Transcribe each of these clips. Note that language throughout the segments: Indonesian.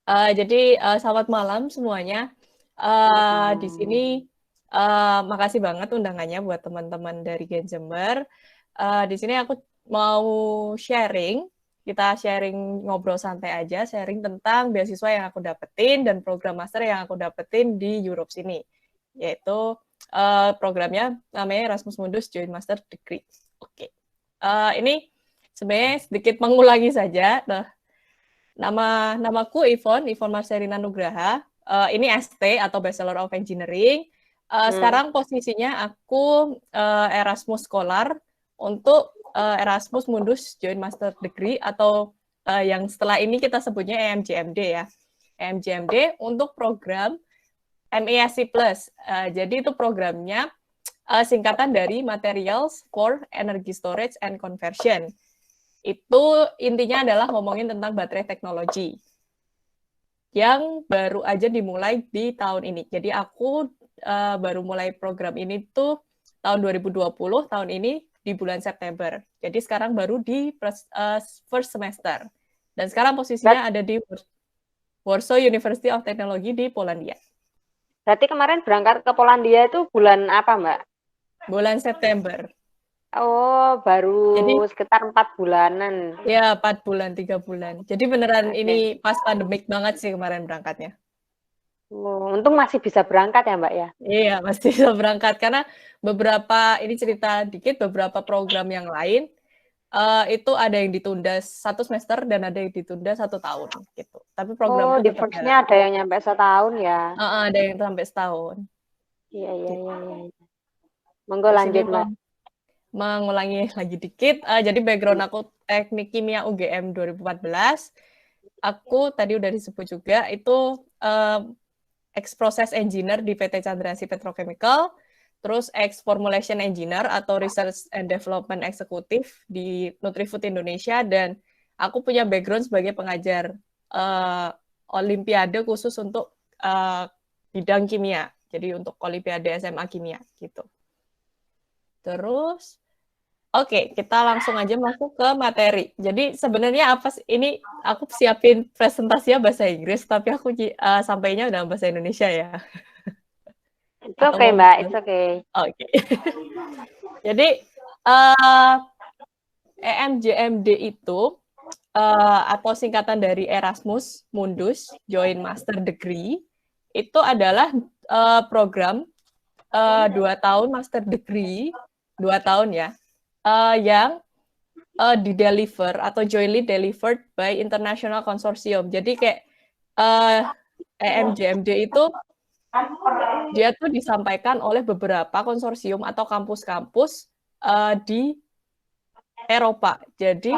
Jadi selamat malam semuanya. Di sini makasih banget undangannya buat teman-teman dari Gen Jember. Di sini aku mau sharing, kita sharing ngobrol santai aja, sharing tentang beasiswa yang aku dapetin dan program master yang aku dapetin di Europe sini, yaitu programnya namanya Erasmus Mundus Joint Master Degree. Oke, ini sebenarnya sedikit mengulangi saja. Nah, namaku Ivon Marcelina Nugraha. Ini ST atau Bachelor of Engineering. Sekarang posisinya aku Erasmus Scholar untuk Erasmus Mundus Joint Master Degree atau yang setelah ini kita sebutnya EMJMD ya. EMJMD untuk program MESC Plus. Jadi itu programnya singkatan dari Materials for Energy Storage and Conversion. Itu intinya adalah ngomongin tentang baterai teknologi yang baru aja dimulai di tahun ini. Jadi aku baru mulai program ini tuh tahun 2020, tahun ini di bulan September. Jadi sekarang baru di first semester. Dan sekarang posisinya ada di Warsaw University of Technology di Polandia. Berarti kemarin berangkat ke Polandia itu bulan apa, Mbak? Bulan September. Oh, baru Jadi sekitar 4 bulanan. ya 4 bulan, 3 bulan. Jadi beneran ini pas pandemik banget sih kemarin berangkatnya. Oh, untung masih bisa berangkat ya, Mbak ya? Iya, pasti bisa berangkat. Karena beberapa, ini cerita dikit, beberapa program yang lain, itu ada yang ditunda 1 semester dan ada yang ditunda 1 tahun. Gitu. Tapi Oh, programku di tetap jalan. first-nya ada yang nyampe setahun ya? Ada yang sampai setahun. Iya, iya, Gitu. iya. Monggo Terus ini lanjut, Mbak. mengulangi lagi dikit. Jadi background aku teknik kimia UGM 2014. Aku tadi udah disebut juga, itu ex-process engineer di PT Chandranasih Petrochemical, terus ex-formulation engineer atau research and development executive di Nutrifood Indonesia, dan aku punya background sebagai pengajar olimpiade khusus untuk bidang kimia, jadi untuk olimpiade SMA kimia gitu. Terus oke, kita langsung aja masuk ke materi. Jadi sebenarnya apa sih? Ini aku siapin presentasinya bahasa Inggris, tapi aku sampainya dalam bahasa Indonesia ya. It's Atau okay, mau Mbak. It's okay. Oke. Jadi EMJMD itu atau singkatan dari Erasmus Mundus Joint Master Degree itu adalah program 2 tahun master degree, 2 tahun ya, yang di-deliver atau jointly delivered by international consortium. Jadi kayak EMJMD itu dia tuh disampaikan oleh beberapa konsorsium atau kampus-kampus di Eropa. Jadi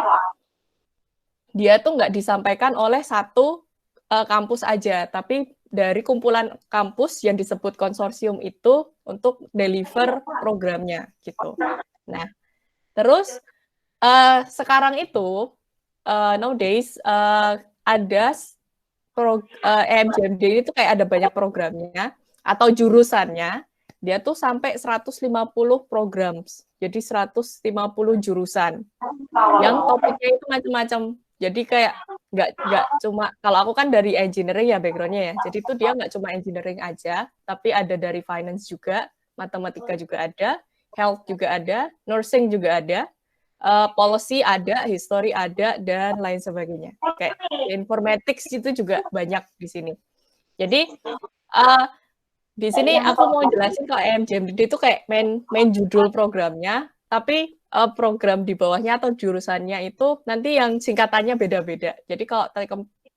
dia tuh nggak disampaikan oleh satu kampus aja, tapi dari kumpulan kampus yang disebut konsorsium itu untuk deliver programnya gitu. Nah, terus sekarang itu nowadays ada EMJMD itu kayak ada banyak programnya atau jurusannya, dia tuh sampai 150 program. Jadi 150 jurusan. Yang topiknya itu macam-macam. Jadi kayak nggak cuma, kalau aku kan dari engineering ya background-nya ya. Jadi itu dia nggak cuma engineering aja, tapi ada dari finance juga, matematika juga ada, health juga ada, nursing juga ada, policy ada, history ada, dan lain sebagainya. Kayak informatics itu juga banyak di sini. Jadi di sini aku mau jelasin kalau EMJMD itu kayak main judul programnya, tapi program di bawahnya atau jurusannya itu nanti yang singkatannya beda-beda. Jadi kalau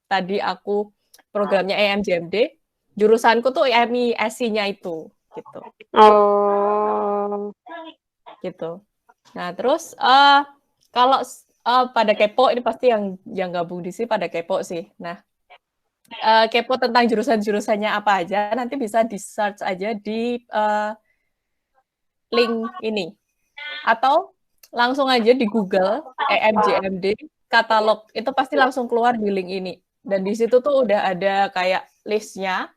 tadi aku programnya EMJMD, jurusanku tuh MESC-nya itu, gitu. Oh. Gitu. Nah, terus kalau pada kepo, ini pasti yang gabung di sini pada kepo sih. Nah, kepo tentang jurusan-jurusannya apa aja, nanti bisa di-search aja di link ini. Atau langsung aja di Google EMJMD katalog, itu pasti langsung keluar di link ini. Dan di situ tuh udah ada kayak listnya,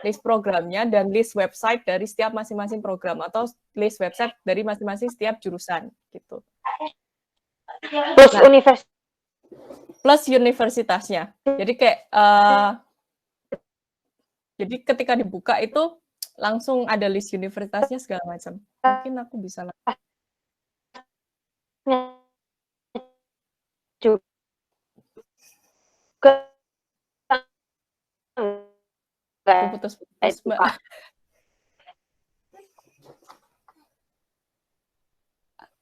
list programnya, dan list website dari setiap masing-masing program, atau list website dari masing-masing setiap jurusan gitu. Terus Nah, plus universitasnya. Jadi kayak jadi ketika dibuka itu langsung ada list universitasnya segala macam. Mungkin aku bisa juga aku putus-putus, itu, Mbak. Kak.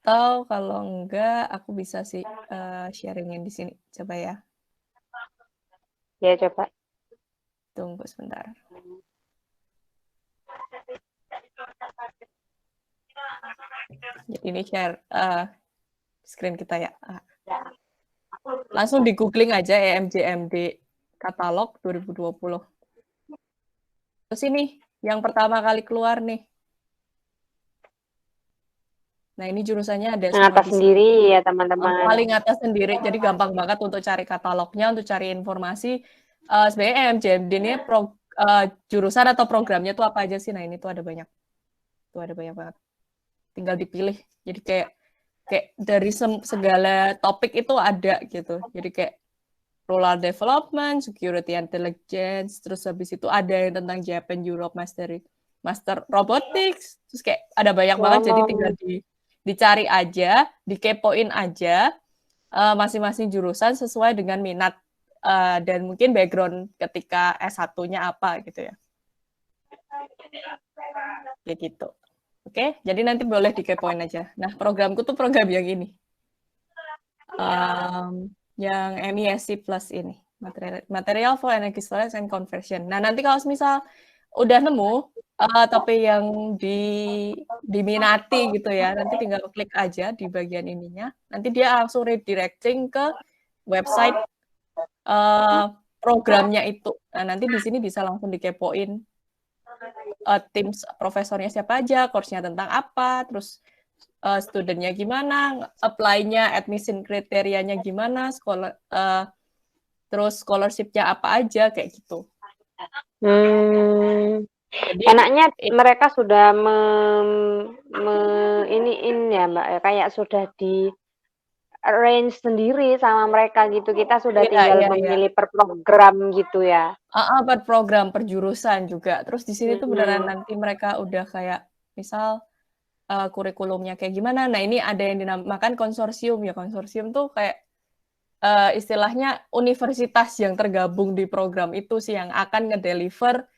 Atau kalau enggak, aku bisa sih sharingin di sini. Coba ya. Ya, coba. Tunggu sebentar. Jadi ini share screen kita ya. Langsung di googling aja EMJMD katalog 2020. Terus ini yang pertama kali keluar nih. Nah, ini jurusannya ada semua Atas di sini. sendiri ya, teman-teman. Paling atas sendiri, jadi gampang banget untuk cari katalognya, untuk cari informasi. Sebenarnya EMJMD ini jurusan atau programnya tuh apa aja sih? Nah, ini tuh ada banyak. Tuh ada banyak banget. Tinggal dipilih. Jadi kayak dari segala topik itu ada gitu. Jadi kayak rural development, security intelligence, terus habis itu ada yang tentang Japan Europe Master Robotics, terus kayak ada banyak banget, jadi tinggal dicari aja, dikepoin aja masing-masing jurusan sesuai dengan minat dan mungkin background ketika S1-nya apa gitu ya. Kayak gitu. Oke, jadi nanti boleh dikepoin aja. Nah, programku tuh program yang ini. Yang MESC Plus ini. Material for Energy Storage and Conversion. Nah, nanti kalau misal udah nemu tapi yang diminati gitu ya, nanti tinggal klik aja di bagian ininya. Nanti dia langsung redirecting ke website programnya itu. Nah, nanti di sini bisa langsung dikepoin tim profesornya siapa aja, course-nya tentang apa, terus studentnya gimana, apply-nya, admission kriterianya gimana, terus scholarship-nya apa aja, kayak gitu. Jadi, enaknya mereka sudah iniin ya Mbak, kayak sudah di arrange sendiri sama mereka gitu. Kita sudah tinggal memilih per program gitu ya. Per program, per jurusan juga. Terus di sini tuh beneran nanti mereka udah kayak misal kurikulumnya kayak gimana. Nah, ini ada yang dinamakan konsorsium ya. Konsorsium tuh kayak istilahnya universitas yang tergabung di program itu sih yang akan ngedeliver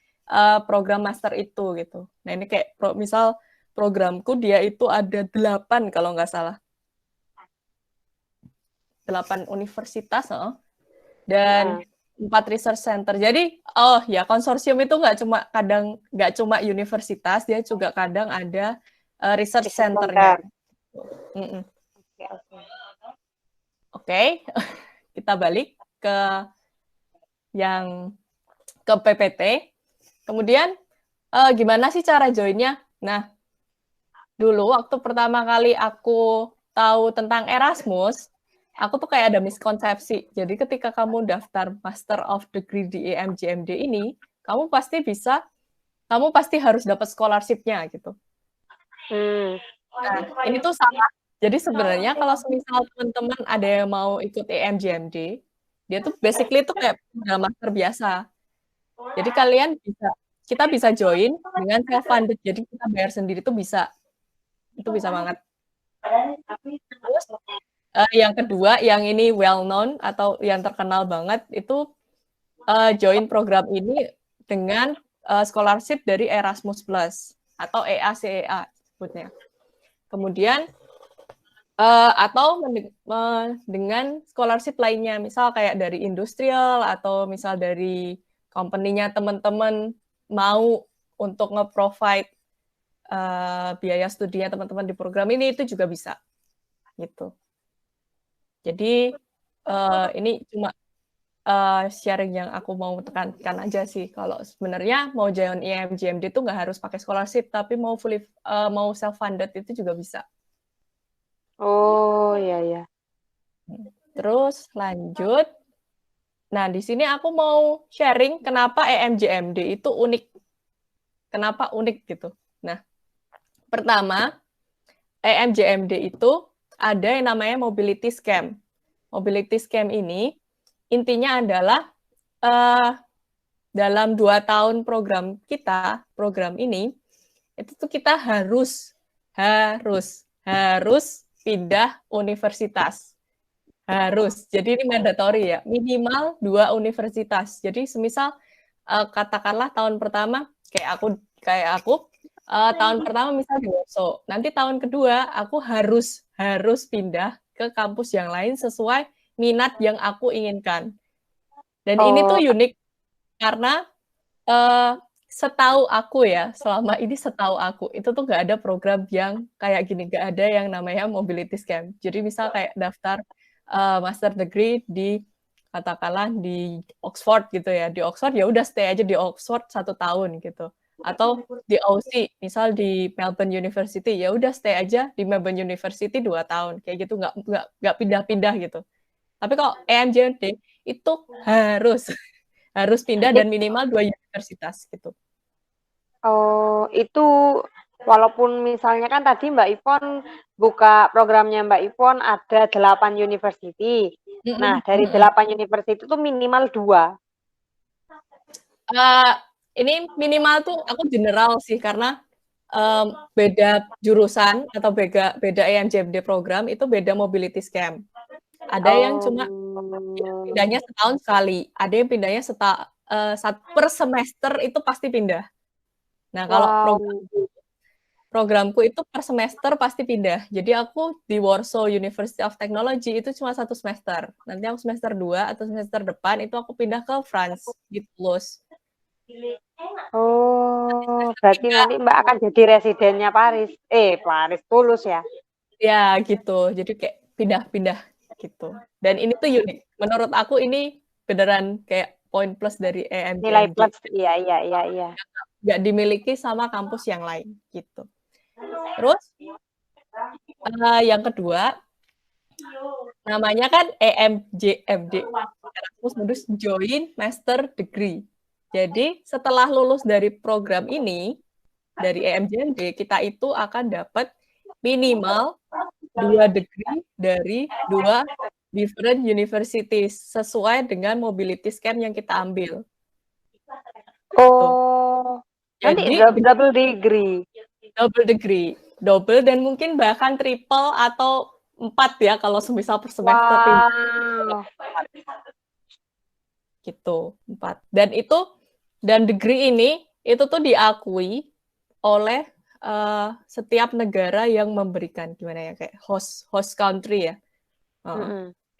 program master itu gitu. Nah, ini kayak misal programku dia itu ada 8 kalau nggak salah. 8 universitas dan 4 research center. Jadi, konsorsium itu nggak cuma universitas, dia juga kadang ada research center-nya. Oke, kita balik ke PPT. Kemudian, gimana sih cara join-nya? Nah, dulu waktu pertama kali aku tahu tentang Erasmus, aku tuh kayak ada miskonsepsi. Jadi ketika kamu daftar Master of Degree di EMJMD ini, kamu pasti harus dapat scholarship-nya gitu. Nah, ini tuh salah. Jadi sebenarnya kalau misal teman-teman ada yang mau ikut EMJMD, dia tuh basically tuh kayak master biasa. Jadi kita bisa join dengan self-funded. Jadi kita bayar sendiri tuh bisa. Itu bisa banget. Terus yang kedua, yang ini well known atau yang terkenal banget itu join program ini dengan scholarship dari Erasmus Plus atau EACEA sebutnya. Kemudian atau dengan scholarship lainnya, misal kayak dari industrial atau misal dari company-nya teman-teman mau untuk nge-provide biaya studinya teman-teman di program ini, itu juga bisa gitu. Jadi ini cuma sharing yang aku mau tekankan aja sih, kalau sebenarnya mau join EMJMD itu nggak harus pakai scholarship, tapi mau self-funded itu juga bisa. Oh, iya. Terus lanjut. Nah, di sini aku mau sharing kenapa EMJMD itu unik. Kenapa unik gitu. Nah, pertama, EMJMD itu ada yang namanya mobility scam. Mobility scam ini intinya adalah dalam 2 tahun program ini, itu tuh kita harus pindah universitas. Harus. Jadi ini mandatory ya, minimal 2 universitas. Jadi semisal katakanlah tahun pertama kayak aku tahun pertama misal di Warsaw. Nanti tahun kedua aku harus pindah ke kampus yang lain sesuai minat yang aku inginkan. Dan ini tuh unik karena setahu aku ya, selama ini setahu aku, itu tuh nggak ada program yang kayak gini, nggak ada yang namanya mobility scam. Jadi misal kayak daftar master degree di katakanlah di Oxford gitu ya, di Oxford ya udah stay aja di Oxford 1 tahun gitu. Atau di Aussie, misal di Melbourne University, ya udah stay aja di Melbourne University 2 tahun, kayak gitu nggak pindah-pindah gitu. Tapi kalau EMJMD itu harus pindah dan minimal 2 universitas gitu. Oh, itu walaupun misalnya kan tadi Mbak Ivon buka programnya Mbak Ivon ada 8 university. Nah, dari 8 university itu minimal 2. Ini minimal tuh aku general sih karena beda jurusan atau beda EMJMD program itu beda mobility scam. Ada yang cuma pindahnya setahun sekali, ada yang pindahnya per semester itu pasti pindah. Nah, kalau programku itu per semester pasti pindah. Jadi aku di Warsaw University of Technology itu cuma 1 semester. Nanti aku semester 2 atau semester depan itu aku pindah ke France gitu, Toulouse. Oh, berarti nanti Mbak akan jadi residennya Paris. Toulouse ya. Ya, gitu. Jadi kayak pindah-pindah gitu. Dan ini tuh unik. Menurut aku ini beneran kayak poin plus dari EMJMD. Nilai plus, iya. Nggak dimiliki sama kampus yang lain gitu. Terus yang kedua namanya kan EMJMD, Erasmus Mundus Joint Master Degree. Jadi setelah lulus dari program ini dari EMJMD kita itu akan dapat minimal 2 degree dari 2 different universities sesuai dengan mobility scam yang kita ambil. Oh, nanti double degree. Double degree, double dan mungkin bahkan triple atau 4 ya kalau semisal per semester. Wow. Gitu, 4. Dan degree ini itu tuh diakui oleh setiap negara yang memberikan gimana ya kayak host country ya.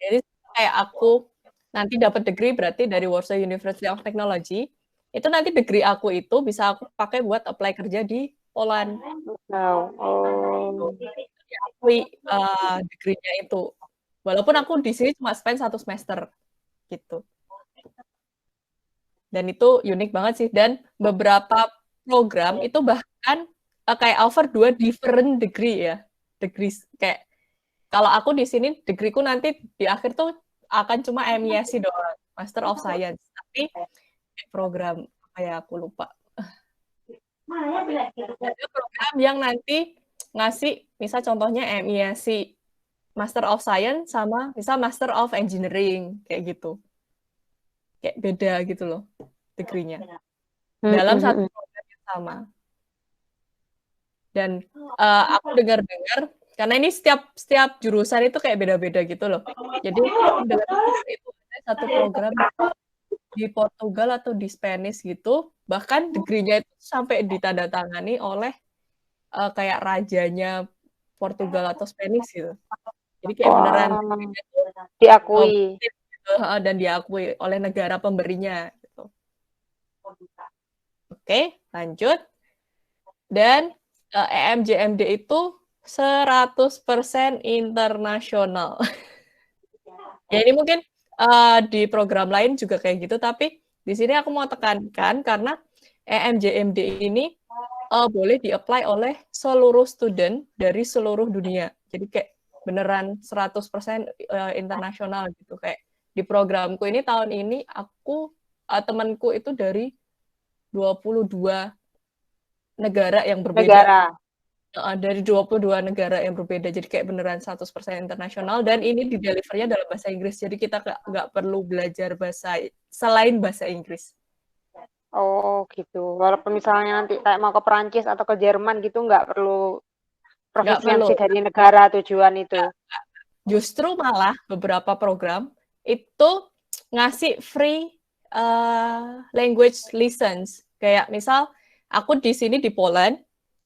Jadi kayak aku nanti dapat degree berarti dari Warsaw University of Technology. Itu nanti degree aku itu bisa aku pakai buat apply kerja di Poland. Wow. Oh. Diakui degree-nya itu. Walaupun aku di sini cuma spend 1 semester gitu. Dan itu unik banget sih. Dan beberapa program itu bahkan kayak offer 2 different degree ya. Degrees kayak kalau aku di sini degreeku nanti di akhir tuh akan cuma MISC doang, Master of Science. Tapi program kayak aku lupa. Ada program yang nanti ngasih misal contohnya MISC Master of Science sama misal Master of Engineering kayak gitu. Kayak beda gitu loh degree-nya. Dalam satu program yang sama. Dan aku dengar-dengar karena ini setiap jurusan itu kayak beda-beda gitu loh. Jadi dengar itu ada satu program di Portugal atau di Spanish gitu, bahkan degree-nya itu sampai ditandatangani oleh kayak rajanya Portugal atau Spanish gitu. Jadi kayak beneran diakui dan diakui oleh negara pemberinya gitu. Oke, lanjut. Dan EMJMD itu 100% internasional. Ya ini mungkin di program lain juga kayak gitu, tapi di sini aku mau tekankan karena EMJMD ini boleh di-apply oleh seluruh student dari seluruh dunia. Jadi kayak beneran 100% internasional gitu. Kayak di programku ini tahun ini temanku itu dari 22 negara yang berbeda. Dari 22 negara yang berbeda, jadi kayak beneran 100% internasional, dan ini di-deliver-nya dalam bahasa Inggris, jadi kita nggak perlu belajar selain bahasa Inggris. Oh gitu, walaupun misalnya nanti kayak mau ke Perancis atau ke Jerman gitu nggak perlu Nggak perlu. profisiensi dari negara tujuan itu? Justru malah beberapa program itu ngasih free language lessons. Kayak misal aku di sini di Poland,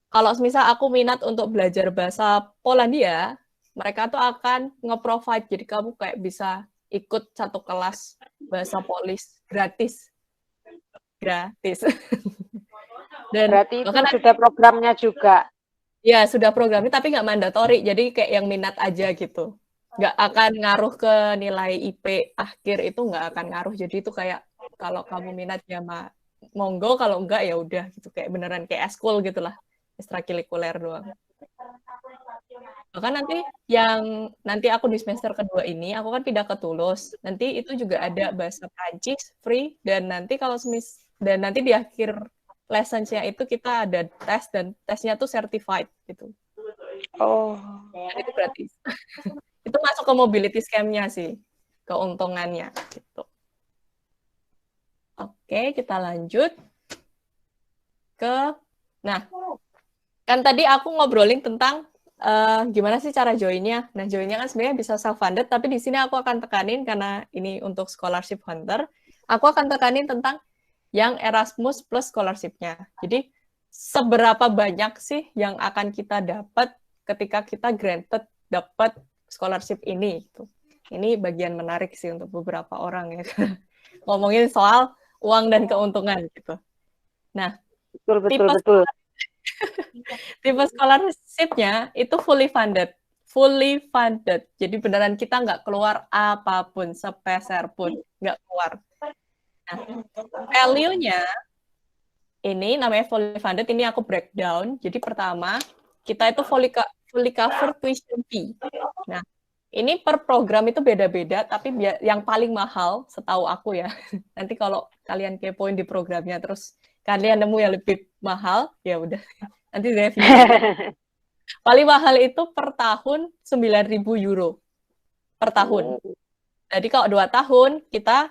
kalau misal aku minat untuk belajar bahasa Polandia, mereka tuh akan nge-provide, jadi kamu kayak bisa ikut satu kelas bahasa Polis gratis. Dan Berarti itu bahkan sudah programnya juga. ya sudah programnya, tapi nggak mandatori, jadi kayak yang minat aja gitu. Nggak akan ngaruh ke nilai IP akhir, itu nggak akan ngaruh. Jadi itu kayak kalau kamu minat ya monggo, kalau enggak ya udah gitu, kayak beneran kayak eskul gitulah, ekstrakurikuler doang. Bahkan nanti aku di semester kedua ini, aku kan pindah ke Toulouse. Nanti itu juga ada bahasa Prancis free, dan nanti nanti di akhir lessons-nya itu kita ada tes, dan tesnya tuh certified gitu. Oh. Dan itu gratis. Itu masuk ke mobility scam-nya sih, keuntungannya gitu. Oke, kita lanjut nah, kan tadi aku ngobrolin tentang gimana sih cara join-nya. Nah, join-nya kan sebenarnya bisa self-funded, tapi di sini aku akan tekanin, karena ini untuk scholarship hunter, aku akan tekanin tentang yang Erasmus plus scholarship-nya. Jadi, seberapa banyak sih yang akan kita dapat ketika kita granted dapat scholarship ini? Gitu. Ini bagian menarik sih untuk beberapa orang ya. Ngomongin soal uang dan keuntungan gitu. Nah, Betul. tipe scholarship-nya itu fully funded. Jadi beneran kita nggak keluar apapun, sepeser pun nggak keluar. Nah, value-nya ini namanya fully funded, ini aku breakdown. Jadi pertama, kita itu fully cover tuition fee. Nah, ini per program itu beda-beda, tapi yang paling mahal setahu aku ya. Nanti kalau kalian kepoin di programnya, terus kalian nemu yang lebih mahal, ya udah. Nanti review. Paling mahal itu per tahun 9.000 euro per tahun. Jadi kalau 2 tahun kita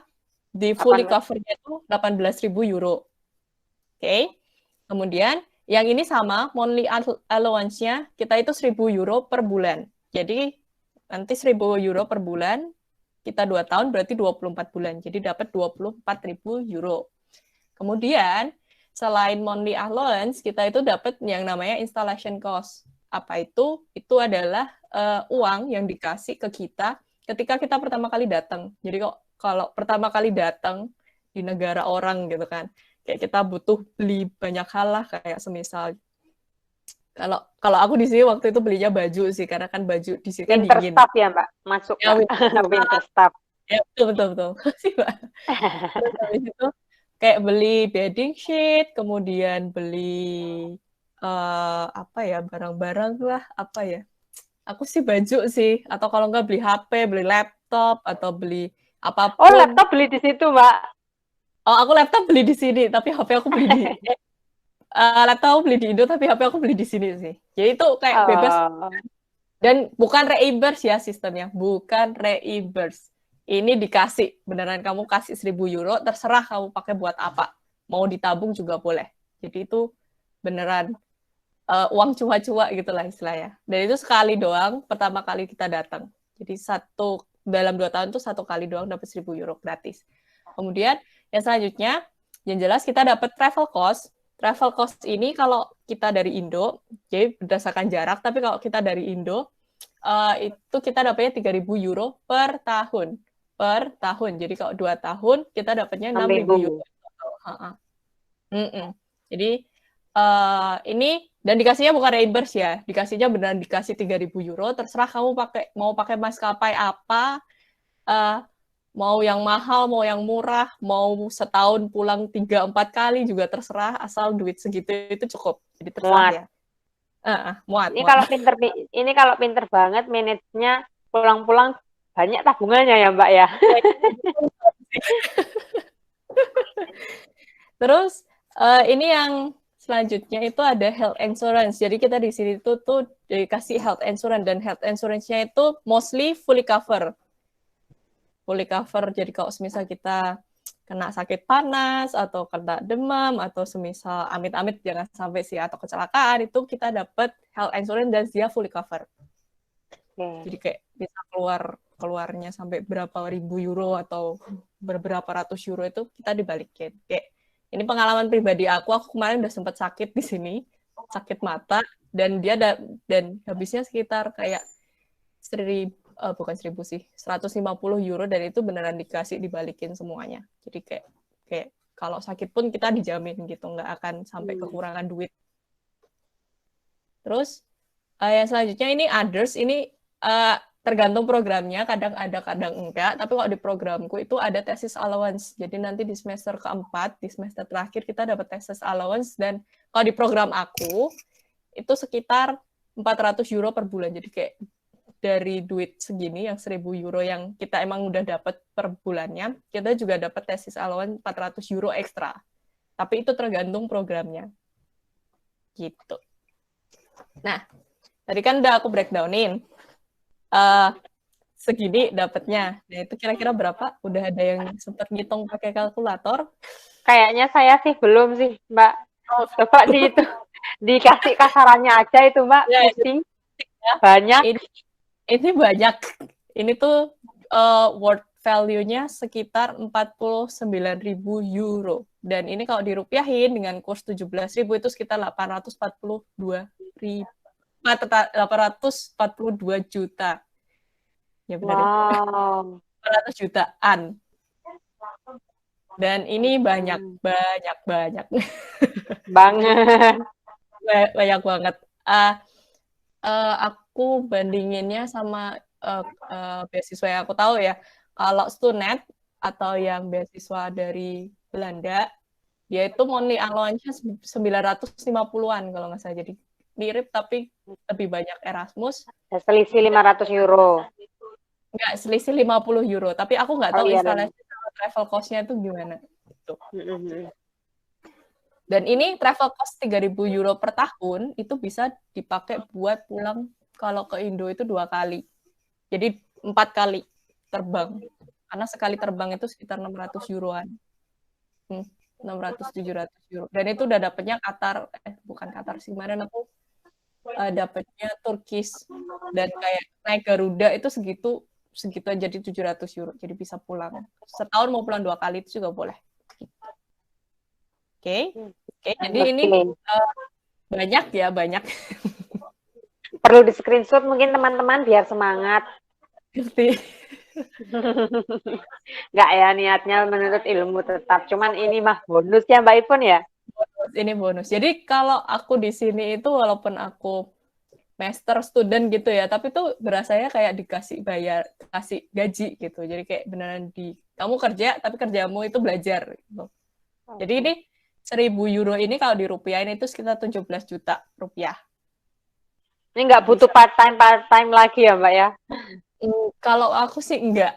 di fully cover-nya itu 18.000 euro. Oke. Kemudian yang ini sama, monthly allowance-nya kita itu 1.000 euro per bulan. Jadi nanti 1.000 euro per bulan, kita 2 tahun berarti 24 bulan. Jadi dapat 24.000 euro. Kemudian selain monthly allowance, kita itu dapat yang namanya installation cost. Apa itu? Itu adalah uang yang dikasih ke kita ketika kita pertama kali datang. Jadi kalau pertama kali datang di negara orang gitu kan, kayak kita butuh beli banyak hal lah, kayak semisal kalau aku di sini waktu itu belinya baju sih, karena kan baju di sini kan winter dingin. Staff ya Mbak, masuk ya, winter staff. Ya betul. Sih Mbak. Terus habis itu kayak beli bedding sheet, kemudian beli apa ya, barang-barang lah, apa ya. Aku sih baju sih, atau kalau nggak beli HP, beli laptop, atau beli apapun. Oh, laptop beli di situ, Mbak? Oh, aku laptop beli di sini, tapi HP aku beli di laptop aku beli di Indo, tapi HP aku beli di sini sih. Jadi itu kayak bebas. Dan bukan reimburse ya sistemnya, bukan reimburse. Ini dikasih, beneran kamu kasih 1.000 euro, terserah kamu pakai buat apa. Mau ditabung juga boleh. Jadi itu beneran uang cua-cua gitu lah istilahnya. Dan itu sekali doang, pertama kali kita datang. Jadi dalam 2 tahun itu 1 kali doang dapat 1.000 euro gratis. Kemudian yang selanjutnya, yang jelas kita dapat travel cost. Travel cost ini kalau kita dari Indo, jadi berdasarkan jarak, tapi kalau kita dari Indo, itu kita dapatnya 3.000 euro per tahun. Per tahun. Jadi kalau 2 tahun, kita dapatnya 6.000 euro. Jadi ini, dan dikasihnya bukan reimburse ya, dikasihnya beneran dikasih 3.000 euro, terserah kamu mau pakai maskapai apa, mau yang mahal, mau yang murah, mau setahun pulang 3-4 kali juga terserah, asal duit segitu itu cukup. Jadi terserah ya. Muat. Ini kalau pinter banget manage-nya, pulang-pulang banyak tabungannya ya Mbak ya. Terus ini yang selanjutnya itu ada health insurance. Jadi kita di sini tuh dikasih health insurance, dan health insurance-nya itu mostly fully cover. Fully cover. Jadi kalau semisal kita kena sakit panas atau kena demam atau semisal amit-amit jangan sampai sih atau kecelakaan, itu kita dapat health insurance dan dia fully cover. Jadi kayak bisa keluarnya sampai berapa ribu euro atau beberapa ratus euro itu kita dibalikin. Kayak ini pengalaman pribadi aku kemarin udah sempat sakit di sini, sakit mata, dan dia dan habisnya sekitar kayak 150 euro, dan itu beneran dibalikin semuanya. Jadi kayak kalau sakit pun kita dijamin gitu, nggak akan sampai kekurangan duit. Terus yang selanjutnya ini others, ini tergantung programnya, kadang ada, kadang enggak. Tapi kalau di programku itu ada thesis allowance. Jadi nanti di semester keempat, di semester terakhir kita dapat thesis allowance. Dan kalau di program aku, itu sekitar 400 euro per bulan. Jadi kayak dari duit segini, yang 1.000 euro yang kita emang udah dapat per bulannya, kita juga dapat thesis allowance 400 euro ekstra. Tapi itu tergantung programnya. Gitu. Nah, tadi kan udah aku breakdownin. Segini dapatnya. Nah, itu kira-kira berapa? Udah ada yang sempat ngitung pakai kalkulator? Kayaknya saya sih belum sih, Mbak. Coba dikasih kasarannya aja itu, Mbak. Ya, pusing. Banyak. Ini banyak. Ini tuh worth value-nya sekitar 49.000 euro. Dan ini kalau dirupiahin dengan kurs 17.000 itu sekitar 842 juta. Ya benar. Wow. 800 jutaan. Dan ini banyak. Banget. Banyak banget. Aku bandinginnya sama beasiswa yang aku tahu ya. Kalau Stunet atau yang beasiswa dari Belanda, dia itu monthly allowance-nya 950-an kalau nggak salah. Jadi mirip tapi lebih banyak Erasmus. Selisih 500 euro. Enggak, selisih 50 euro. Tapi aku nggak tahu instalasi travel cost-nya itu gimana. Gitu. Dan ini travel cost 3.000 euro per tahun, itu bisa dipakai buat pulang kalau ke Indo itu 2 kali. Jadi 4 kali terbang. Karena sekali terbang itu sekitar 600 euroan. 600-700 euro. Dan itu udah dapetnya Qatar, bukan Qatar sih, kemarin aku dapetnya Turkish. Dan kayak naik Garuda itu segitu aja, jadi 700 euro. Jadi bisa pulang. Setahun mau pulang 2 kali itu juga boleh. Oke. Jadi ini banyak. Perlu di screenshot mungkin teman-teman biar semangat. Nggak ya, niatnya menuntut ilmu tetap. Cuman ini mah bonus ya Mbak Ipon ya? Ini bonus. Jadi kalau aku di sini itu walaupun aku master student gitu ya, tapi tuh berasanya kayak kasih gaji gitu. Jadi kayak beneran kamu kerja, tapi kerjamu itu belajar gitu. Jadi ini 1.000 euro ini kalau dirupiahin itu sekitar 17 juta rupiah. Ini nggak butuh part-time lagi ya Mbak ya? Kalau aku sih enggak.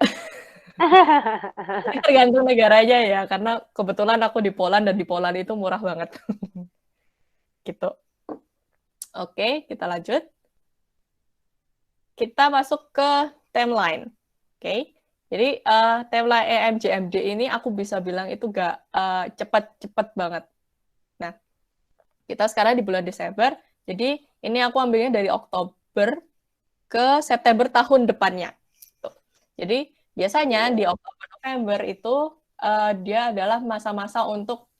Tergantung negaranya ya, karena kebetulan aku di Poland, dan di Poland itu murah banget. Gitu. Oke, kita lanjut. Kita masuk ke timeline. Oke. Jadi timeline EMJMD ini aku bisa bilang itu gak cepat banget. Nah, kita sekarang di bulan Desember, jadi ini aku ambilnya dari Oktober ke September tahun depannya. Tuh. Jadi biasanya di Oktober-November itu dia adalah masa-masa untuk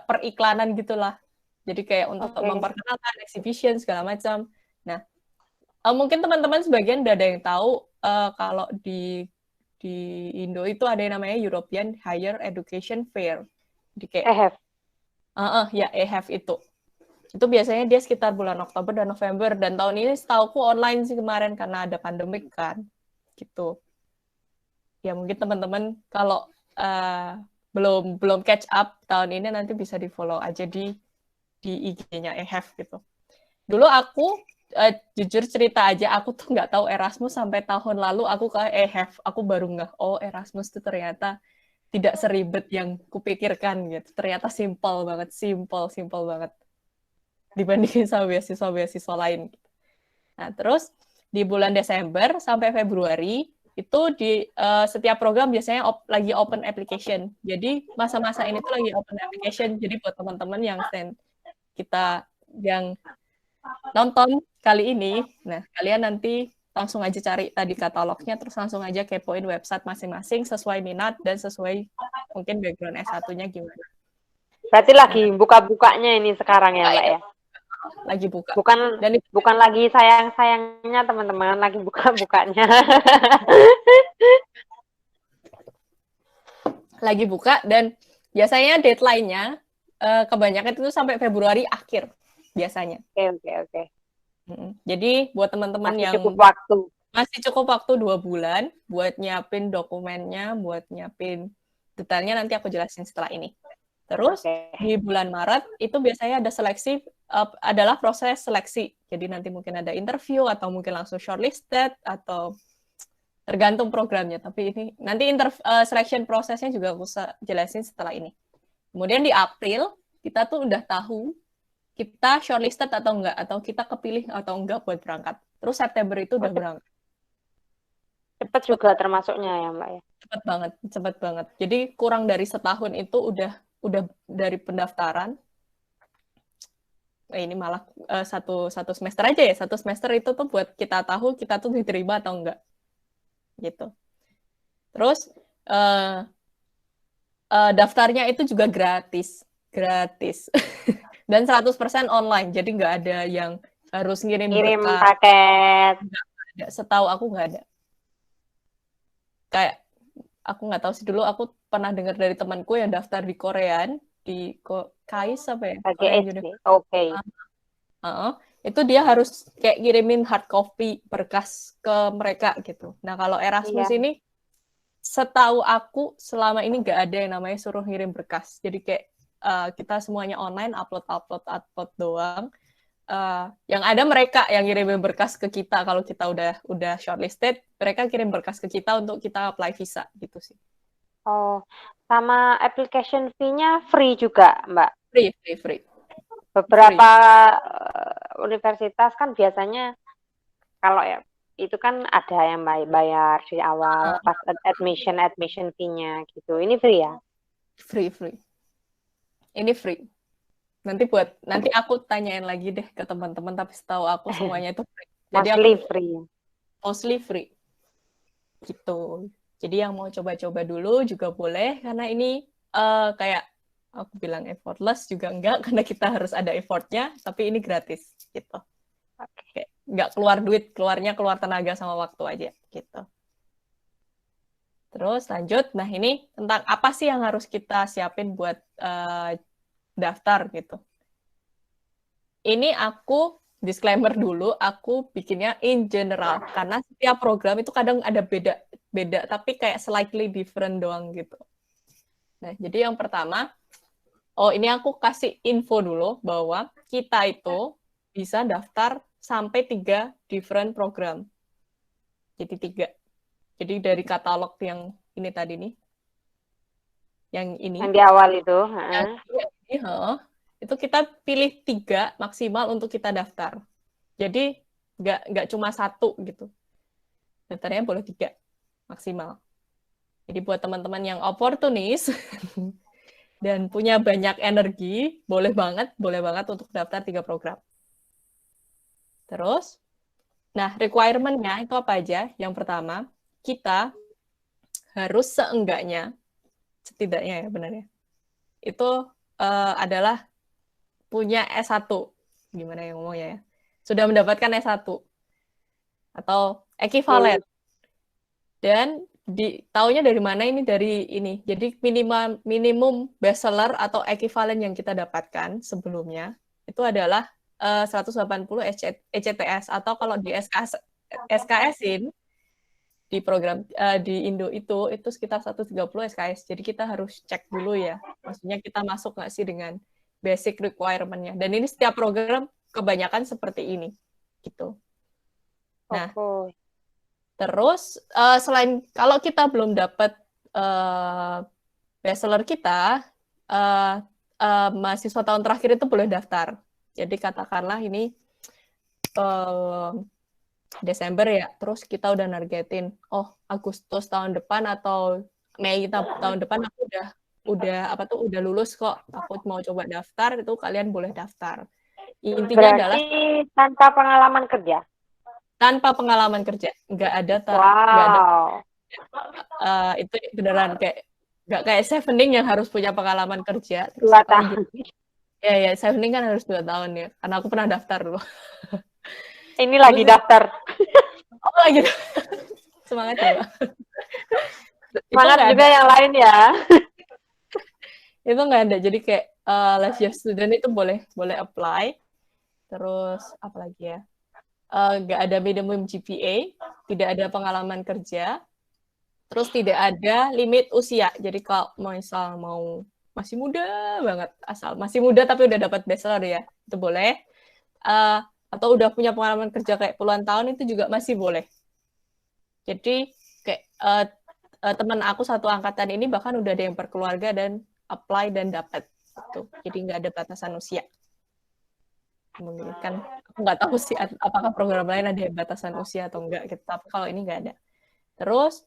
periklanan gitulah. Jadi kayak untuk memperkenalkan exhibition segala macam. Nah, mungkin teman-teman sebagian udah ada yang tahu kalau di Indo itu ada yang namanya European Higher Education Fair. Jadi kayak EHF. Ya, EHF itu. Itu biasanya dia sekitar bulan Oktober dan November, dan tahun ini setauku online sih kemarin karena ada pandemik kan. Gitu. Ya mungkin teman-teman kalau belum catch up tahun ini nanti bisa di-follow aja di IG-nya EHF gitu. Dulu aku jujur cerita aja, aku tuh nggak tahu Erasmus sampai tahun lalu aku ke EHF, aku baru nggak, Erasmus itu ternyata tidak seribet yang kupikirkan gitu. Ternyata simple banget. dibandingin sama beasiswa-beasiswa lain. Nah, terus di bulan Desember sampai Februari itu di setiap program biasanya lagi open application. Jadi masa-masa ini tuh lagi open application. Jadi buat teman-teman yang kita yang nonton kali ini, nah kalian nanti langsung aja cari tadi katalognya, terus langsung aja kepoin website masing-masing sesuai minat dan sesuai mungkin background S1-nya gimana. Berarti lagi buka-bukanya ini sekarang ya, Mbak ya? Lagi buka. Bukan lagi sayang-sayangnya teman-teman, lagi buka-bukanya. Lagi buka dan biasanya deadline-nya kebanyakan itu sampai Februari akhir biasanya. Oke. Jadi buat teman-teman yang masih cukup waktu 2 bulan buat nyiapin dokumennya, buat nyiapin detailnya nanti aku jelasin setelah ini. Terus di bulan Maret itu biasanya ada seleksi, adalah proses seleksi. Jadi nanti mungkin ada interview atau mungkin langsung shortlisted atau tergantung programnya. Tapi ini nanti selection prosesnya juga aku jelasin setelah ini. Kemudian di April kita tuh udah tahu kita shortlisted atau enggak, atau kita kepilih atau enggak buat berangkat. Terus September itu udah berangkat. Cepat juga termasuknya ya, Mbak ya? Cepet banget. Jadi kurang dari setahun itu udah dari pendaftaran. Ini malah satu semester aja ya. Satu semester itu tuh buat kita tahu kita tuh diterima atau enggak. Gitu. Terus daftarnya itu juga gratis. Dan 100% online. Jadi nggak ada yang harus ngirim paket. Nggak ada. Setahu aku nggak ada. Kayak aku nggak tahu sih, dulu aku pernah dengar dari temanku yang daftar di Korean, di KAIS apa ya? Oke. Itu dia harus kayak ngirimin hard copy berkas ke mereka gitu. Nah kalau Erasmus ini, setahu aku selama ini nggak ada yang namanya suruh ngirim berkas. Jadi kayak kita semuanya online, upload doang. Yang ada mereka yang ngirimin berkas ke kita kalau kita udah shortlisted, mereka kirim berkas ke kita untuk kita apply visa gitu sih. Oh, sama application fee-nya free juga, Mbak? Free. Beberapa universitas kan biasanya kalau ya itu kan ada yang bayar di awal pas admission fee-nya gitu. Ini free ya? Free. Ini free. Nanti aku tanyain lagi deh ke teman-teman, tapi setahu aku semuanya itu free. Jadi mostly free. Gitu. Jadi yang mau coba-coba dulu juga boleh, karena ini kayak aku bilang effortless juga enggak, karena kita harus ada effortnya, tapi ini gratis gitu. Oke. Nggak keluar duit, keluar tenaga sama waktu aja gitu. Terus lanjut, nah ini tentang apa sih yang harus kita siapin buat daftar gitu. Ini aku disclaimer dulu, aku bikinnya in general, karena setiap program itu kadang ada beda, tapi kayak slightly different doang gitu. Nah, jadi yang pertama, ini aku kasih info dulu bahwa kita itu bisa daftar sampai 3 different program. Jadi 3. Jadi dari katalog yang ini tadi nih, yang ini. Yang di awal itu. Itu kita pilih 3 maksimal untuk kita daftar. Jadi nggak cuma 1 gitu. Daftarnya boleh 3 maksimal. Jadi buat teman-teman yang oportunis dan punya banyak energi, boleh banget untuk daftar 3 program. Terus, nah requirement-nya itu apa aja? Yang pertama, kita harus setidaknya ya benar ya, itu adalah punya S1. Gimana yang ngomongnya ya? Sudah mendapatkan S1 atau ekivalen. Dan taunya dari mana ini? Dari ini. Jadi minimum bestseller atau ekivalen yang kita dapatkan sebelumnya itu adalah 180 ECTS, atau kalau di SKS-in di program di Indo itu sekitar 130 SKS. Jadi kita harus cek dulu ya. Maksudnya kita masuk nggak sih dengan basic requirement-nya. Dan ini setiap program kebanyakan seperti ini gitu. Nah, terus selain kalau kita belum dapat bestseller kita, mahasiswa tahun terakhir itu boleh daftar. Jadi katakanlah ini Desember ya, terus kita udah nargetin, oh Agustus tahun depan atau Mei tahun depan aku udah lulus kok, aku mau coba daftar, itu kalian boleh daftar. Intinya adalah tanpa pengalaman kerja. Tanpa pengalaman kerja, nggak ada itu beneran nggak kayak Sevening yang harus punya pengalaman kerja. 2 tahun. Ya, Sevening kan harus 2 tahun ya, karena aku pernah daftar dulu. Ini lagi daftar. Oh, lagi. Semangat ya, Mbak. Semangat juga yang lain ya. Itu nggak ada, jadi kayak last year student itu boleh apply. Terus apa lagi ya? Nggak ada minimum GPA, tidak ada pengalaman kerja, terus tidak ada limit usia. Jadi kalau misal mau masih muda banget, asal masih muda tapi udah dapat bachelor ya, itu boleh. Atau udah punya pengalaman kerja kayak puluhan tahun, itu juga masih boleh. Jadi kayak teman aku satu angkatan ini bahkan udah ada yang berkeluarga dan apply dan dapat. Gitu. Jadi nggak ada batasan usia. Kan aku nggak tahu sih apakah program lain ada batasan usia atau enggak gitu. Tapi kalau ini nggak ada. Terus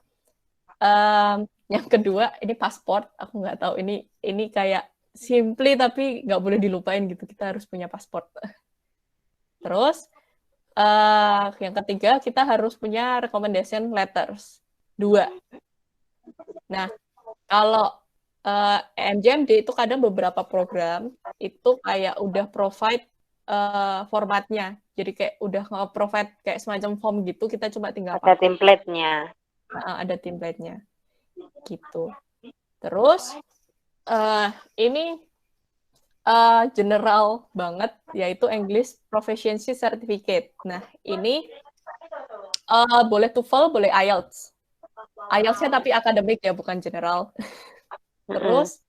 yang kedua ini paspor. Aku nggak tahu ini kayak simply tapi nggak boleh dilupain gitu. Kita harus punya paspor. Terus yang ketiga kita harus punya recommendation letters 2. Nah kalau MJMD itu kadang beberapa program itu kayak udah provide formatnya. Jadi kayak udah nge-provide kayak semacam form gitu, kita cuma tinggal ada template-nya. Ada template-nya. Gitu. Terus ini general banget, yaitu English Proficiency Certificate. Nah, ini boleh TOEFL, boleh IELTS. IELTS-nya tapi akademik ya, bukan general. Terus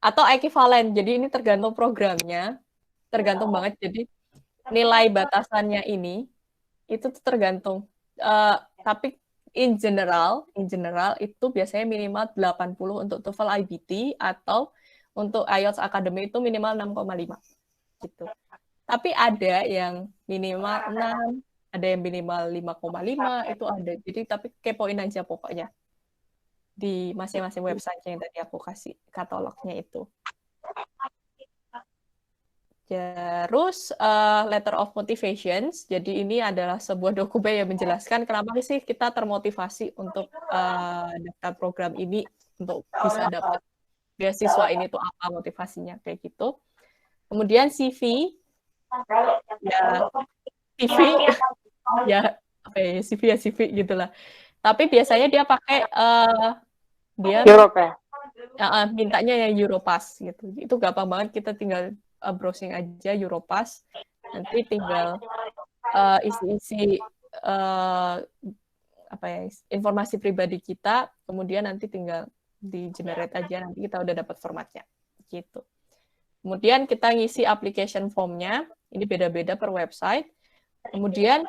atau ekivalen. Jadi ini tergantung programnya. Tergantung banget. Jadi nilai batasannya ini itu tergantung. Tapi in general itu biasanya minimal 80 untuk TOEFL IBT atau untuk IELTS akademik itu minimal 6,5 gitu. Tapi ada yang minimal 6, ada yang minimal 5,5 itu ada. Jadi tapi kepoin aja pokoknya di masing-masing website yang tadi aku kasih katalognya itu. Terus letter of motivations, jadi ini adalah sebuah dokumen yang menjelaskan kenapa sih kita termotivasi untuk daftar program ini, untuk bisa dapat beasiswa ini tuh apa motivasinya kayak gitu. Kemudian CV, ya CV gitulah. Tapi biasanya dia pakai dia Europe ya? Mintanya yang Europass gitu. Itu gampang banget, kita tinggal browsing aja Europass, nanti tinggal isi-isi informasi pribadi kita, kemudian nanti tinggal di generate aja, nanti kita udah dapat formatnya gitu. Kemudian kita ngisi application form-nya, ini beda-beda per website. Kemudian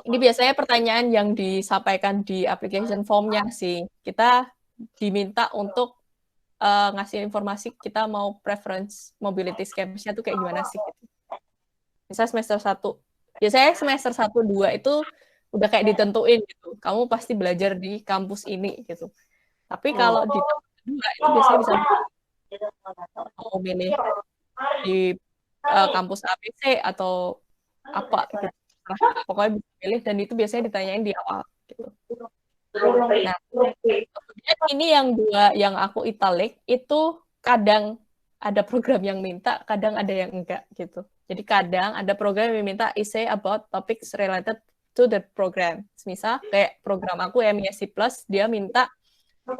ini biasanya pertanyaan yang disampaikan di application form-nya sih. Kita diminta untuk ngasih informasi kita mau preference mobility schemes-nya tuh kayak gimana sih gitu. Misalnya semester 1. Biasanya semester 1 2 itu udah kayak ditentuin gitu. Kamu pasti belajar di kampus ini gitu. Tapi kalau di tahun kedua itu biasanya bisa mau milih di kampus ABC atau apa gitu. Pokoknya bisa pilih, dan itu biasanya ditanyain di awal gitu. Nah, kemudian ini yang 2 yang aku italic itu kadang ada program yang minta, kadang ada yang enggak gitu. Jadi kadang ada program yang minta essay about topics related to the program. Misal kayak program aku MSc Plus, dia minta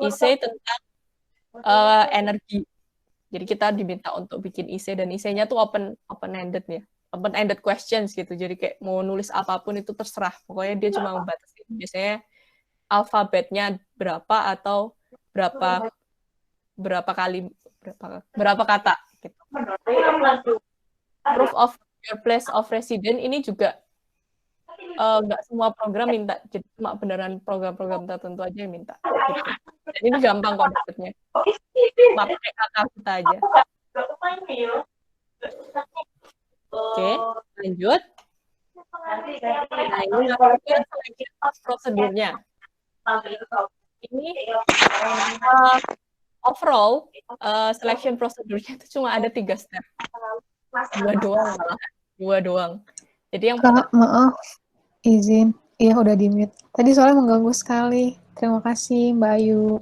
essay tentang energi. Jadi kita diminta untuk bikin essay, dan essay-nya tuh open-ended ya. Open-ended questions gitu. Jadi kayak mau nulis apapun itu terserah. Pokoknya dia cuma membatasi. Biasanya alfabetnya berapa atau berapa kata gitu. Proof of your place of residence ini juga nggak semua program minta, jadi cuma beneran program-program tertentu aja yang minta gitu. Dan ini gampang kok dapetnya, cuma pakai kakak kita aja. Oke, lanjut. Nah, ini masuk ke prosedurnya. Ini overall selection prosedurnya itu cuma ada 3 step. 2 doang malah. 2 doang. Jadi yang Kak, maaf. Izin. Iya, udah di-mute. Tadi soalnya mengganggu sekali. Terima kasih, Mbak Ayu.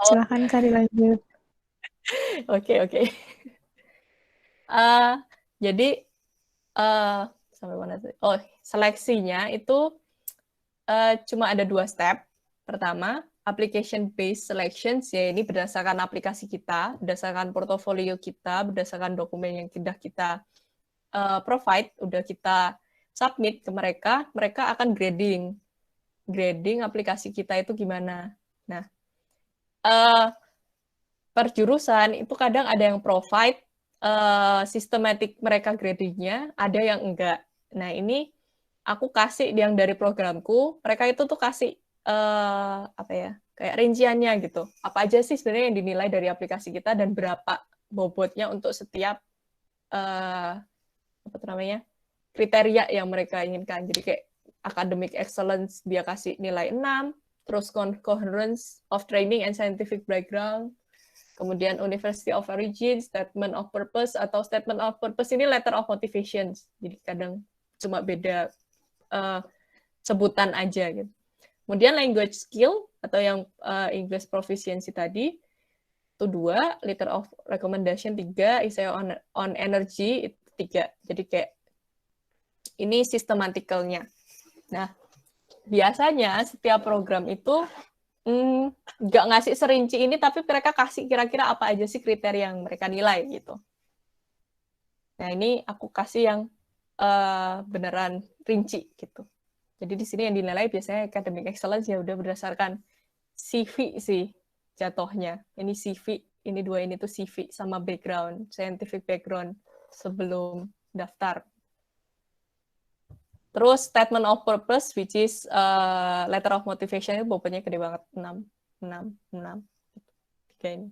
Silakan Kak dilanjut. Oke. Jadi sampai mana sih? Oh, seleksinya itu cuma ada 2 step. Pertama, application based selections, ya ini berdasarkan aplikasi kita, berdasarkan portofolio kita, berdasarkan dokumen yang sudah kita provide, udah kita submit ke mereka, mereka akan grading aplikasi kita itu gimana. Nah, per jurusan itu kadang ada yang provide sistematik mereka gradingnya, ada yang enggak. Nah, ini aku kasih yang dari programku, mereka itu tuh kasih apa ya, kayak rinciannya gitu. Apa aja sih sebenarnya yang dinilai dari aplikasi kita dan berapa bobotnya untuk setiap apa namanya, kriteria yang mereka inginkan. Jadi kayak academic excellence dia kasih nilai 6, terus coherence of training and scientific background, kemudian University of Origin, Statement of Purpose, atau Statement of Purpose ini Letter of Motivation. Jadi kadang cuma beda sebutan aja gitu. Kemudian language skill atau yang English proficiency tadi itu 2, Letter of Recommendation 3, essay on energy itu 3. Jadi kayak ini systematical-nya. Nah, biasanya setiap program itu nggak ngasih serinci ini, tapi mereka kasih kira-kira apa aja sih kriteria yang mereka nilai gitu. Nah, ini aku kasih yang beneran rinci gitu. Jadi di sini yang dinilai biasanya academic excellence ya udah berdasarkan CV sih jatuhnya. Ini CV, ini 2 ini tuh CV sama background, scientific background sebelum daftar. Terus statement of purpose, which is letter of motivation, itu bobotnya gede banget, 6. Kayak ini.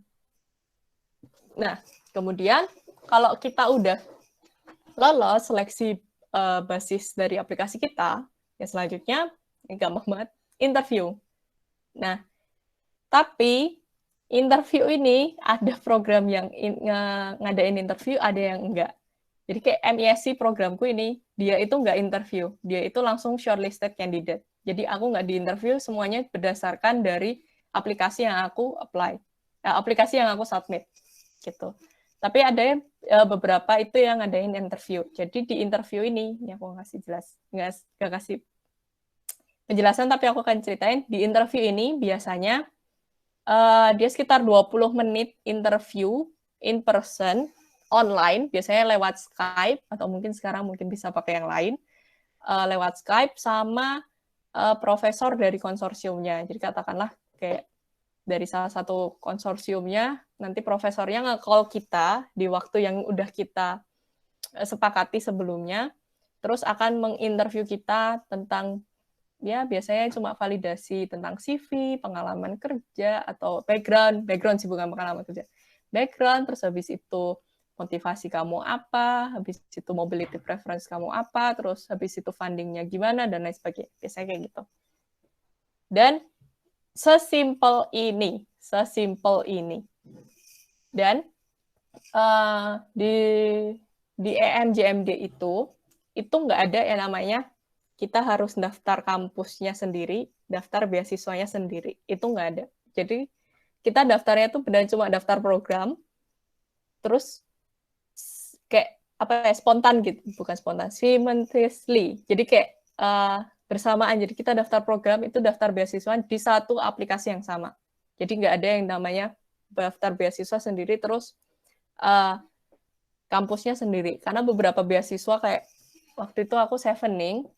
Nah, kemudian kalau kita udah lolos seleksi basis dari aplikasi kita, ya selanjutnya, gampang banget, interview. Nah, tapi interview ini ada program yang ngadain interview, ada yang enggak. Jadi kayak MISC programku ini, dia itu nggak interview, dia itu langsung shortlisted candidate. Jadi aku nggak di-interview, semuanya berdasarkan dari aplikasi yang aku apply, aplikasi yang aku submit, gitu. Tapi ada beberapa itu yang ngadain interview. Jadi di interview ini aku ngasih jelas, nggak kasih penjelasan, tapi aku akan ceritain. Di interview ini biasanya dia sekitar 20 menit interview in person, online, biasanya lewat Skype, atau mungkin sekarang mungkin bisa pakai yang lain, lewat Skype sama profesor dari konsorsiumnya. Jadi katakanlah kayak dari salah satu konsorsiumnya, nanti profesornya nge-call kita di waktu yang udah kita sepakati sebelumnya, terus akan menginterview kita tentang, ya biasanya cuma validasi tentang CV, pengalaman kerja, atau background sih, bukan pengalaman kerja. Background, terus habis itu motivasi kamu apa, habis itu mobility preference kamu apa, terus habis itu fundingnya gimana, dan lain sebagainya. Biasanya kayak gitu. Dan sesimpel ini. Dan di EMJMD itu nggak ada yang namanya kita harus daftar kampusnya sendiri, daftar beasiswanya sendiri. Itu nggak ada. Jadi kita daftarnya tuh benar cuma daftar program, terus kayak apa ya, spontan gitu, bukan spontan, simultaneously. Jadi kayak bersamaan. Jadi kita daftar program itu daftar beasiswa di satu aplikasi yang sama. Jadi nggak ada yang namanya daftar beasiswa sendiri terus kampusnya sendiri. Karena beberapa beasiswa kayak waktu itu aku Chevening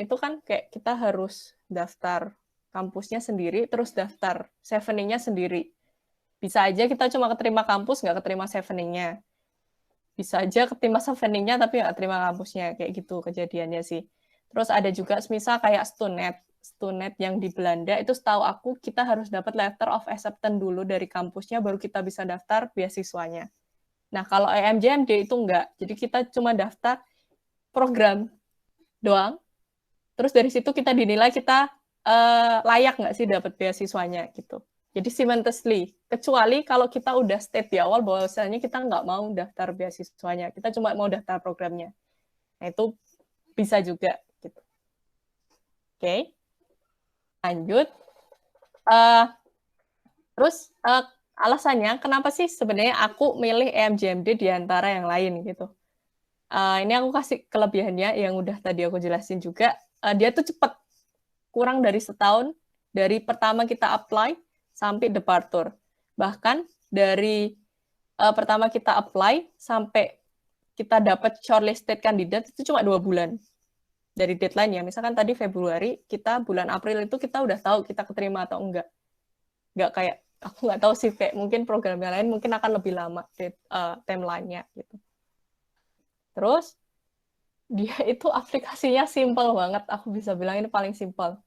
itu kan kayak kita harus daftar kampusnya sendiri, terus daftar Chevening-nya sendiri. Bisa aja kita cuma keterima kampus, nggak keterima Chevening-nya. Bisa aja keterima Chevening-nya, tapi nggak keterima kampusnya. Kayak gitu kejadiannya sih. Terus ada juga misal kayak Stunet yang di Belanda, itu setahu aku kita harus dapat letter of acceptance dulu dari kampusnya, baru kita bisa daftar beasiswanya. Nah, kalau EMJMD itu enggak. Jadi kita cuma daftar program doang. Terus dari situ kita dinilai kita layak nggak sih dapat beasiswanya gitu. Jadi simultaneously, kecuali kalau kita udah state di awal bahwasanya kita nggak mau daftar beasiswanya, kita cuma mau daftar programnya. Nah, itu bisa juga gitu. Oke. Lanjut. Terus alasannya kenapa sih sebenarnya aku milih EMJMD di antara yang lain gitu. Ini aku kasih kelebihannya yang udah tadi aku jelasin juga. Dia tuh cepat, kurang dari setahun dari pertama kita apply sampai departure. Bahkan dari pertama kita apply sampai kita dapat shortlisted kandidat itu cuma 2 bulan dari deadline-nya. Misalkan tadi Februari, kita bulan April itu kita udah tahu kita keterima atau enggak. Enggak kayak, aku nggak tahu sih, kayak mungkin program yang lain mungkin akan lebih lama timeline-nya gitu. Terus, dia itu aplikasinya simple banget. Aku bisa bilang ini paling simple.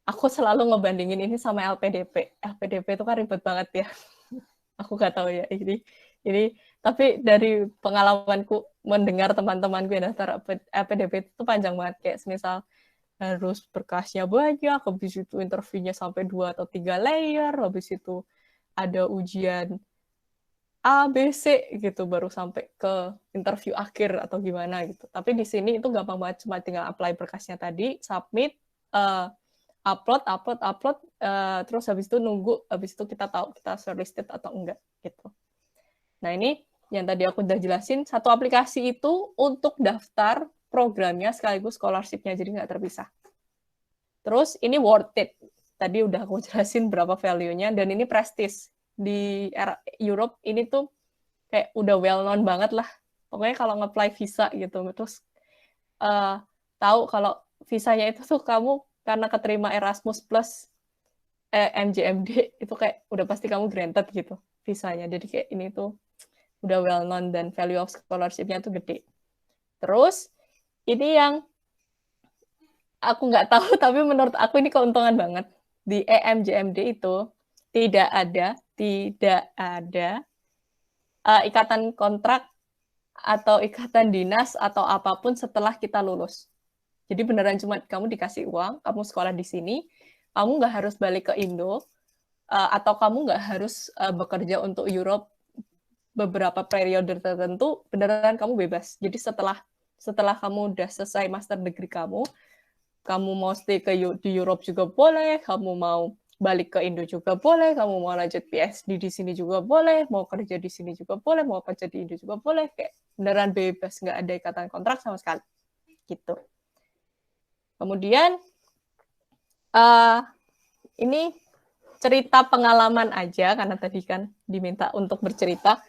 Aku selalu ngebandingin ini sama LPDP. LPDP itu kan ribet banget ya. Aku nggak tahu ya ini. Tapi dari pengalamanku mendengar teman-temanku yang daftar LPDP itu panjang banget. Kayak semisal harus berkasnya banyak, habis itu interviewnya sampai 2 atau 3 layer, habis itu ada ujian A, B, C gitu, baru sampai ke interview akhir atau gimana gitu. Tapi di sini itu gampang banget, cuma tinggal apply berkasnya tadi, submit, upload, terus habis itu nunggu, habis itu kita tahu kita shortlisted atau enggak gitu. Nah ini yang tadi aku udah jelasin, satu aplikasi itu untuk daftar programnya sekaligus scholarship-nya, jadi nggak terpisah. Terus ini worth it. Tadi udah aku jelasin berapa value-nya, dan ini prestige. Di Europe ini tuh kayak udah well known banget lah. Pokoknya kalau nge-apply visa gitu, terus tahu kalau visanya itu tuh kamu karena keterima Erasmus plus MJMD, itu kayak udah pasti kamu granted gitu visanya. Jadi kayak ini tuh udah well known dan value of scholarship-nya tuh gede. Terus ini yang aku nggak tahu, tapi menurut aku ini keuntungan banget. Di EMJMD itu tidak ada ikatan kontrak atau ikatan dinas atau apapun setelah kita lulus. Jadi beneran cuma kamu dikasih uang, kamu sekolah di sini, kamu nggak harus balik ke Indo, atau kamu nggak harus bekerja untuk Europe beberapa periode tertentu, beneran kamu bebas. Jadi setelah kamu udah selesai master degree kamu mau stay di Europe juga boleh, kamu mau balik ke Indo juga boleh, kamu mau lanjut PhD di sini juga boleh, mau kerja di sini juga boleh, mau kerja di Indo juga boleh, kayak beneran bebas, nggak ada ikatan kontrak sama sekali, gitu. Kemudian, ini cerita pengalaman aja, karena tadi kan diminta untuk bercerita.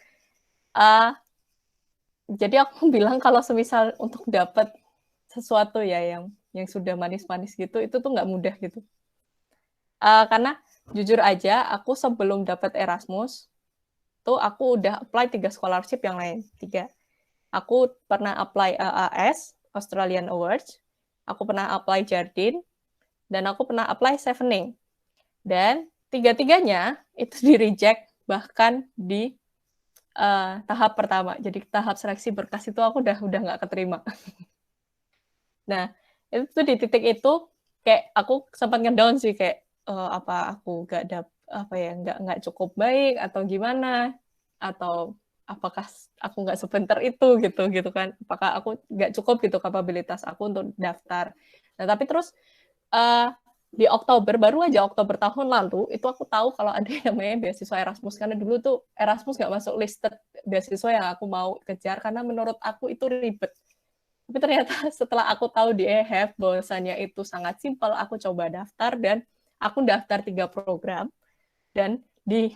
Jadi aku bilang kalau semisal untuk dapat sesuatu ya yang sudah manis-manis gitu, itu tuh nggak mudah gitu. Karena jujur aja, aku sebelum dapat Erasmus, tuh aku udah apply 3 scholarship yang lain, 3. Aku pernah apply AAS, Australian Awards, aku pernah apply Jardine, dan aku pernah apply Chevening. Dan 3-tiganya itu di-reject bahkan di tahap pertama. Jadi tahap seleksi berkas itu aku udah nggak keterima. Nah, itu tuh di titik itu kayak aku sempat ngedown sih, kayak apa aku nggak cukup baik atau gimana, atau apakah aku nggak sepinter itu gitu kan, apakah aku nggak cukup gitu kapabilitas aku untuk daftar. Nah tapi terus di baru aja Oktober tahun lalu itu aku tahu kalau ada yang namanya beasiswa Erasmus, karena dulu tuh Erasmus nggak masuk listed beasiswa yang aku mau kejar karena menurut aku itu ribet. Tapi ternyata setelah aku tahu di EHF bahwasannya itu sangat simpel, aku coba daftar dan aku daftar 3 program, dan ini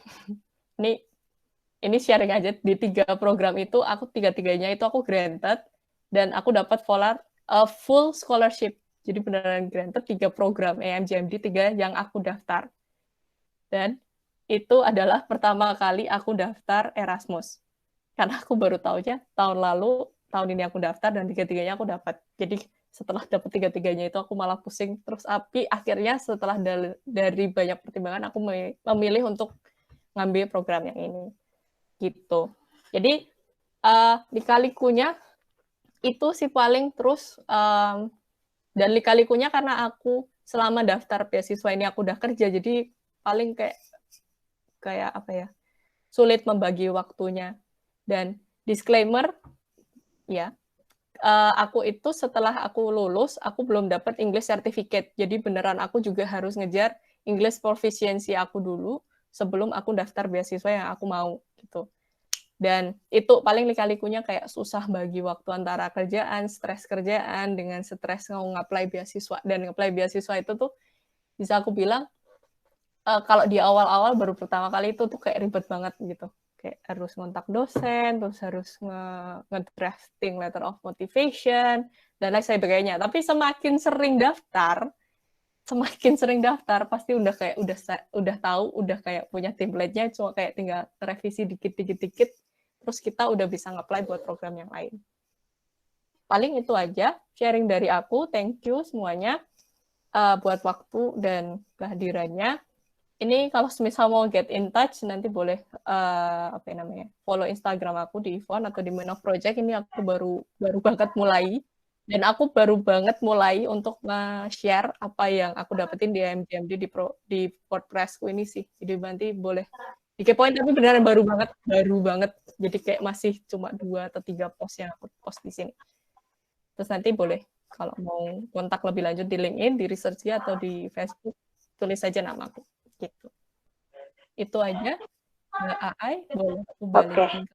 sharing aja, di 3 program itu aku 3-tiganya itu aku granted dan aku dapat full scholarship. Jadi beneran granted 3 program EMJMD, 3 yang aku daftar. Dan itu adalah pertama kali aku daftar Erasmus. Karena aku baru tahunya tahun lalu, tahun ini aku daftar dan 3-tiganya aku dapat. Jadi setelah dapat 3-tiganya itu aku malah pusing terus akhirnya setelah dari banyak pertimbangan aku memilih untuk ngambil program yang ini gitu. Jadi Lika-likunya itu sih paling terus, dan lika-likunya karena aku selama daftar beasiswa ini aku udah kerja, jadi paling kayak apa ya, sulit membagi waktunya. Dan disclaimer, ya, aku itu setelah aku lulus, aku belum dapat English Certificate, jadi beneran aku juga harus ngejar English Proficiency aku dulu, sebelum aku daftar beasiswa yang aku mau, gitu. Dan itu paling lika-likunya kayak susah bagi waktu antara kerjaan, stres kerjaan, dengan stres mau nge-apply beasiswa. Dan nge-apply beasiswa itu tuh bisa aku bilang, kalau di awal-awal baru pertama kali itu tuh kayak ribet banget gitu. Kayak harus ngontak dosen, terus harus nge-drafting letter of motivation, dan lain sebagainya. Tapi semakin sering daftar, pasti udah tahu, udah kayak punya template-nya, cuma kayak tinggal revisi dikit, terus kita udah bisa nge-apply buat program yang lain. Paling itu aja sharing dari aku. Thank you semuanya buat waktu dan kehadirannya. Ini kalau misal mau get in touch, nanti boleh follow Instagram aku di Ivon atau di Main of Project. Ini aku baru banget mulai. Dan aku baru banget mulai untuk nge-share apa yang aku dapetin di MGMD di WordPress-ku ini sih. Jadi nanti boleh dikepoin, tapi beneran baru banget. Jadi kayak masih cuma 2 atau 3 post yang aku post di sini. Terus nanti boleh kalau mau kontak lebih lanjut di LinkedIn, di Researchgate atau di Facebook, tulis saja namaku. Gitu. Itu aja. Mbak Aai, boleh aku balikin.